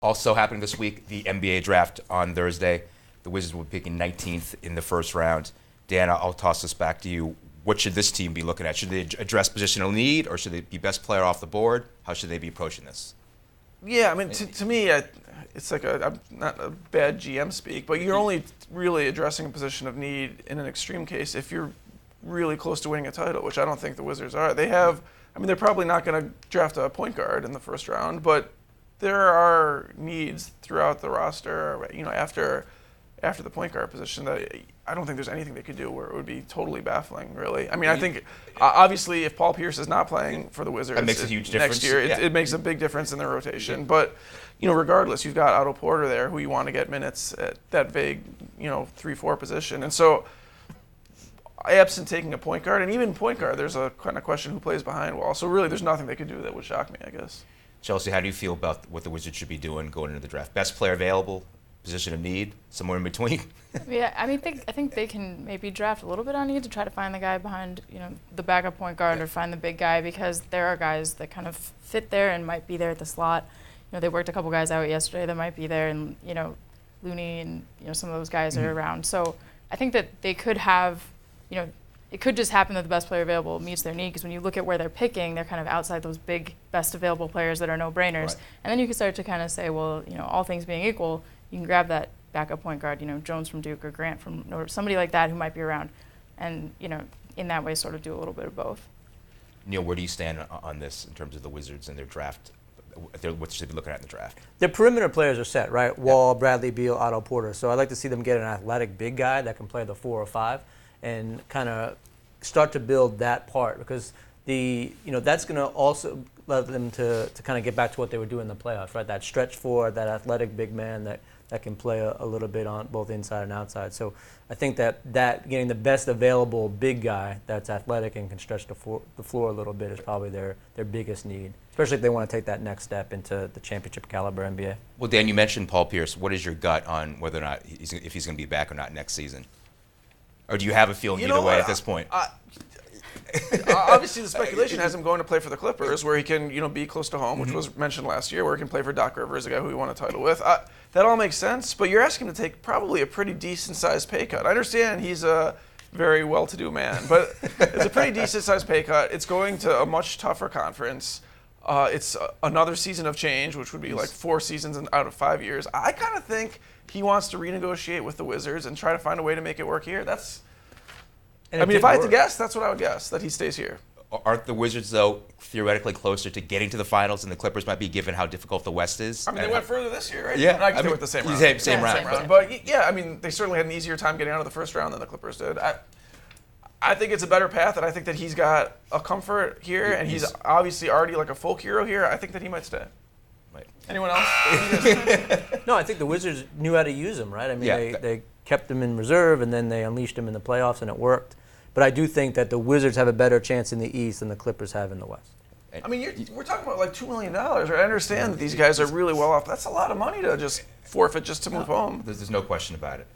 Also happening this week, the NBA draft on Thursday. The Wizards will be picking 19th in the first round. Dan, I'll toss this back to you. What should this team be looking at? Should they address positional need, or should they be best player off the board? How should they be approaching this? Yeah, I mean, to me, it's like I'm not a bad GM speak, but you're only really addressing a position of need in an extreme case if you're really close to winning a title, which I don't think the Wizards are. They're probably not going to draft a point guard in the first round, but there are needs throughout the roster, after the point guard position that I don't think there's anything they could do where it would be totally baffling, really. I mean, I think obviously if Paul Pierce is not playing for the Wizards that makes a huge difference next year, it makes a big difference in their rotation. Yeah. But regardless, you've got Otto Porter there, who you want to get minutes at that vague 3-4 position, and so absent taking a point guard, and even point guard, there's a kind of question who plays behind Wall. So really, there's nothing they could do that would shock me, I guess. Chelsea, how do you feel about what the Wizards should be doing going into the draft? Best player available, position of need, somewhere in between? Yeah, I think they can maybe draft a little bit on need to try to find the guy behind, the backup point guard or find the big guy, because there are guys that kind of fit there and might be there at the slot. They worked a couple guys out yesterday that might be there, and Looney and some of those guys are around. So I think that they could have, it could just happen that the best player available meets their need, because when you look at where they're picking, they're kind of outside those big best available players that are no-brainers. Right. And then you can start to kind of say, well, all things being equal, you can grab that backup point guard, Jones from Duke or Grant from Notre, somebody like that who might be around, and in that way sort of do a little bit of both. Neil, where do you stand on this in terms of the Wizards and their draft? What should they be looking at in the draft? The perimeter players are set, right? Wall, Bradley Beal, Otto Porter. So I'd like to see them get an athletic big guy that can play the 4 or 5 and kind of start to build that part, because that's going to also let them to kind of get back to what they were doing in the playoffs, right? That stretch 4, that athletic big man that can play a little bit on both inside and outside. So I think that getting the best available big guy that's athletic and can stretch the floor a little bit is probably their biggest need, especially if they want to take that next step into the championship caliber NBA. Well, Dan, you mentioned Paul Pierce. What is your gut on whether or not if he's going to be back or not next season? Or do you have a feeling either way at this point? Obviously, the speculation has him going to play for the Clippers, where he can, be close to home, which was mentioned last year, where he can play for Doc Rivers, a guy who he won a title with. That all makes sense, but you're asking him to take probably a pretty decent-sized pay cut. I understand he's a very well-to-do man, but it's a pretty decent-sized pay cut. It's going to a much tougher conference. It's another season of change, which would be like 4 seasons out of 5 years. I kind of think he wants to renegotiate with the Wizards and try to find a way to make it work here. If I had to guess, that's what I would guess, that he stays here. Aren't the Wizards, though, theoretically closer to getting to the finals than the Clippers might be, given how difficult the West is? They went further this year, right? Yeah. They went the same round. Same round. But, yeah, they certainly had an easier time getting out of the first round than the Clippers did. I think it's a better path, and I think that he's got a comfort here, and he's obviously already like a folk hero here. I think that he might stay. Right. Anyone else? No, I think the Wizards knew how to use him, right? They kept him in reserve, and then they unleashed him in the playoffs, and it worked. But I do think that the Wizards have a better chance in the East than the Clippers have in the West. We're talking about like $2 million, right? I understand that these guys are really well off. That's a lot of money to just forfeit just to move home. There's no question about it.